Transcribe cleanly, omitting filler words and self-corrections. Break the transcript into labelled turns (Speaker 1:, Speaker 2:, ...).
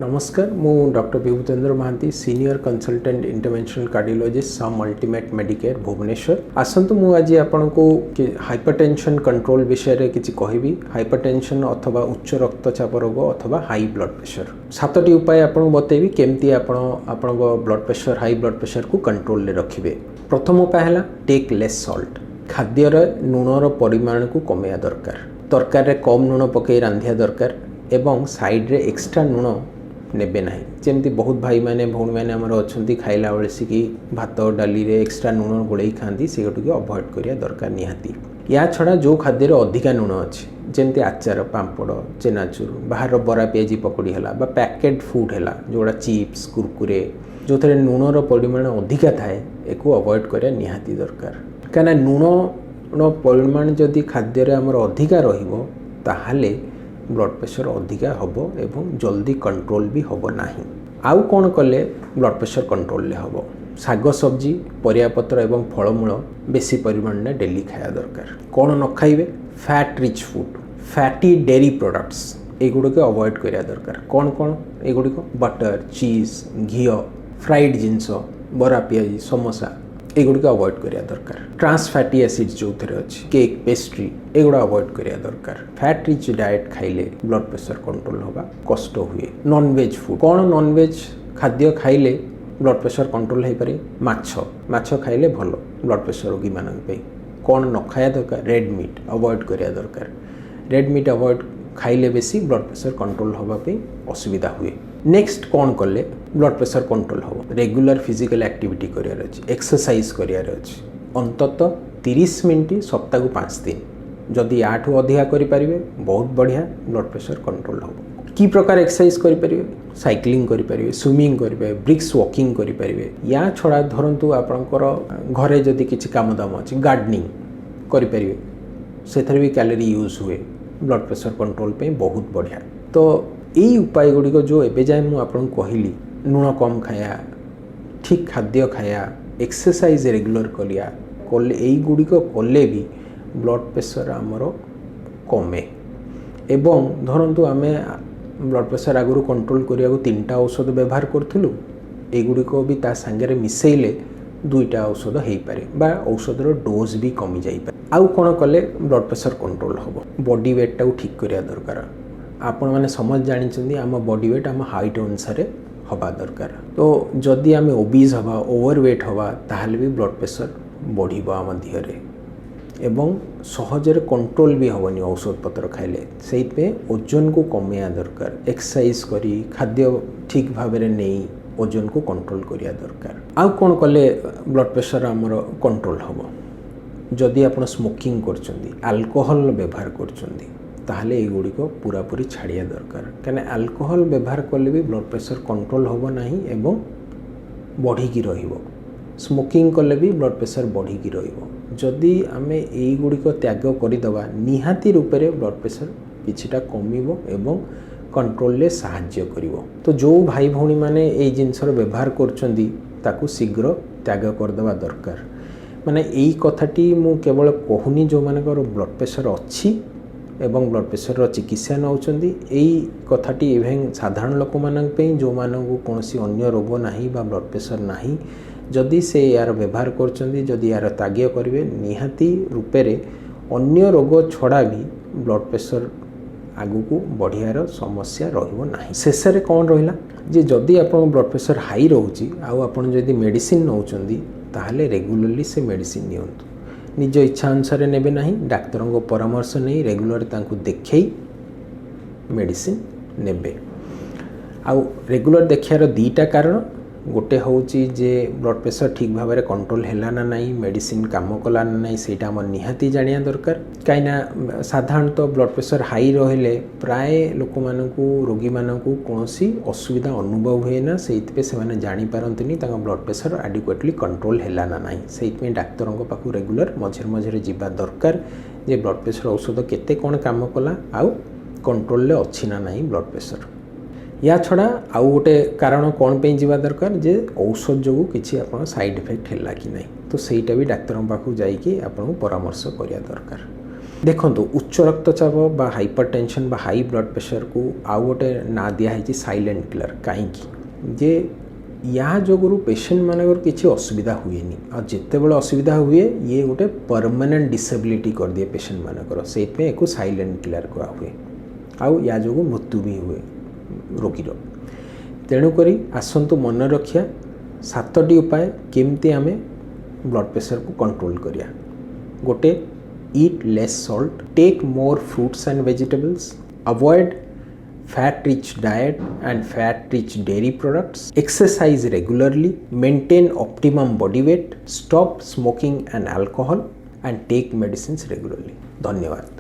Speaker 1: नमस्कार मु doctor Vibhutendra Mahanty senior consultant interventional cardiologist SUM ultimate medicare Bhubaneswar आसतु मु आज आपण को हाइपरटेंशन कंट्रोल विषय रे किछि कहबी। हाइपरटेंशन अथवा उच्च रक्तचाप रोग अथवा हाई ब्लड प्रेशर 7टी उपाय आपण बतेबी केमती आपण blood pressure high blood pressure को कंट्रोल ले रखिबे। प्रथम उपाय हला टेक लेस सॉल्ट। खाद्य रे लूणर परिमाण को कमेया दरकार। तरकारी रे कम लूण पकई रांधिया दरकार एवं साइड रे एक्स्ट्रा लूण नेबे नहीं। जमती बहुत भाई मैंने भौणी मैंने आमर अच्छा खाइला बेले कि भात डाली रे एक्स्ट्रा लूण गोले खाती से अवॉइड करिया दरकार निहाती। या छड़ा जो खाद्य अधिका लूण अच्छे जमती आचार पांपड़ चेनाचूर बाहर बरा पियाजी पकड़ी है पैकेट फूड है जोड़ा चिप्स कुरकुरे जो थे लूणर परिमाण अधिका थाए एक अवॉइड करिया निहाती दरकार। कहीं लूण परिमाण जदि खाद्य आमर अधिका रहिबो ताहाले ब्लड प्रेशर अधिका हबो एवं जल्दी कंट्रोल भी हबो नाही। आउ कौन कले ब्लड प्रेशर कंट्रोल ले हबो? साग सब्जी परिया पत्र एवं फलमूल बेसी परिमाण में डेली खाया दरकार। कौन न खाइबे? Fat rich food fatty dairy products एगुड़ के अवॉइड करिया दरकार। कौन कौन एगुड़ बटर चीज घी फ्राइड जिनस बरा पियाजी समोसा एगुड़ के अवॉइड करिया दरकार। ट्रांस फैटी एसिड्स जो थे अच्छे केक पेस्ट्री एगुड़ा अवॉइड करिया दरकार। फैट रिच डाइट खाइले ब्लड प्रेशर कंट्रोल होगा कष्ट हुए। नॉन वेज फूड कौन नॉन वेज खाद्य खाइले ब्लड प्रेशर कंट्रोल हो पारे? माछ खाइले भल ब्लड प्रेशर रोगी मानक कौन न खाया दरकार? रेड मीट अवॉइड करिया दरकार। रेड मीट अवॉइड खाइले बेसी ब्लड प्रेशर कंट्रोल होगापी असुविधा हुए। नेक्स्ट कौन कले ब्लड प्रेशर कंट्रोल हो? रेगुलर फिजिकल एक्टिविटी करियार अछि एक्सरसाइज करियार अछि अंतत 30 मिनट सप्ताह को 5 दिन जदि 8 अधिका करि परिबे बहुत बढ़िया ब्लड प्रेशर कंट्रोल हो। की प्रकार एक्सरसाइज करि परिबे? साइक्लिंग करि परिबे स्विमिंग करि परिबे ब्रिक्स वॉकिंग करि परिबे। या छड़ा धरंतु आपनकर घरे जदि किछि काम दाम अछि गार्डनिंग करि परिबे सेथरे भी कैलोरी यूज हुए ब्लड प्रेशर कंट्रोल पे बहुत बढ़िया। तो यही उपाय गुड़िक जो एबे जाए मुझे आपको कहली लूण कम खाया ठीक खाद्य खाया एक्सरसाइज रेगुलर कलिया कले यही गुड़िक कले भी ब्लड प्रेशर आमर कमे। एवं धरतु आम ब्लड प्रेशर आगुरी कंट्रोल करने को 3टा औषध व्यवहार करूँ एगुड़िक भी ता सांगे मिसेले 2टा औषध हो पारे बा औषधर डोज भी कमी जापे। आउ कौन कले ब्लड प्रेशर कंट्रोल हम? बॉडी वेट टाक ठीक करिया दरकार। आपण मैंने समझ जानी आम बॉडी वेट आम हाइट अनुसार हवा दरकार। तो जदि आम ओबीज हवा ओवर वेट हवा ताहले भी ब्लड प्रेशर बढ़िबो आम देहरे एवं सहजरे कंट्रोल भी हेनी औषध पत्र खाइले। से ओजन को कमेया दरकार। एक्सरसाइज करी खाद्य ठीक भाव में नहीं ओजन को कंट्रोल करिया दरकार। आउ कौन कले ब्लड प्रेशर आमर कंट्रोल हम? जदि आप स्मोकिंग करछंदी अल्कोहल व्यवहार करछंदी ताहले एगुड़िक पूरापूरी छाड़िया दरकार। कहीं अल्कोहल व्यवहार कले भी ब्लड प्रेशर कंट्रोल होबो नहीं एवं बढ़िकी रहिबो। स्मोकिंग कले भी ब्लड प्रेशर बढ़िकी रहिबो। जदि आमे एगुड़िक त्याग करदेवा निहाती रूप से ब्लड प्रेशर किछिटा कमिबो एवं कंट्रोल ले साहाय्य करिवो। तो जो भाई भौणी माने ए जिनसर व्यवहार करछंदी ताकू शीघ्र त्याग करदेवा दरकार। माने एई कथाटी मु केवल कहूनी जो मानकर ब्लड प्रेशर अच्छी एवं ब्लड प्रेशर चिकित्सा नौचंदी एई कथाटी इवें साधारण लोक मानक पे जो मानक कोनसी अन्य रोग नाही बा ब्लड प्रेशर नाही जदि से यार व्यवहार करचंदी जदि यार त्याग करिवे निहाती रूपे रे अन्य रोग छड़ा भी ब्लड प्रेशर आगु को बढ़ियार समस्या रहिबो नाही। शेष रे कौन रहिला जे जदि आपन ब्लड प्रेशर हाई रहउची आउ आपन जदि मेडिसिन नौचंदी ताहले रेगुलरली से मेडिसिन नियंतु। निज इच्छा अनुसार नेबे नहीं डाक्तर को परामर्श नहीं रेगुलर तांकु देखई मेडिसिन नेबे। आउ रेगुलर देखियार 2टा कारण गोटे होउची जे ब्लड प्रेशर ठीक भाव में कंट्रोल हैला ना नहीं मेडिसिन काम कला ना नहीं सेटा हम निहाती जानिया दरकार। कहीं साधारणतः ब्लड प्रेशर हाई रहिले प्राय लोक मानकू रोगी मानकू कोनोसी असुविधा अनुभव हुए ना से माने जानी पारंतनी तांका ब्लड प्रेशर एडिक्वेटली कंट्रोल हैला ना नहीं। सेइतमे डाक्तर को पाखु रेगुलर मझे मझे जीवा दरकार जे ब्लड प्रेशर औषध केते कोन काम कला आउ कंट्रोल ले अच्छी ना नहीं ब्लड प्रेशर। या छड़ा आउ गोटे कारण कौन पे जीवा दरकार जे औषध जो किसी आप साइड इफेक्ट है कि नहीं तो सहीटा भी डाक्तर पाखु जाइए आपको परामर्श करिया दरकार। देखो उच्च रक्तचाप बा हाइपरटेंशन बा हाई ब्लड प्रेशर को आउ गोटे ना दिखाई साइलेंट किलर कहीं जे या जोगुरु पेशेंट मानकर किसी असुविधा हुए और जिते बड़े असुविधा हुए ये गोटे परमानेंट डिसेबिलिटी कर दिए पेशेंट मानकर से साइलेंट किलर करा हुए आउ या जो मृत्यु भी हुए रोगीर। तेणुक आसतु मन रखिया 7टी उपाय केमती आमे ब्लड प्रेशर को कंट्रोल करिया। गोटे eat less salt, take more fruits and vegetables, avoid fat rich diet and fat rich dairy products, exercise regularly, maintain optimum body weight, stop smoking and alcohol and take medicines regularly. धन्यवाद।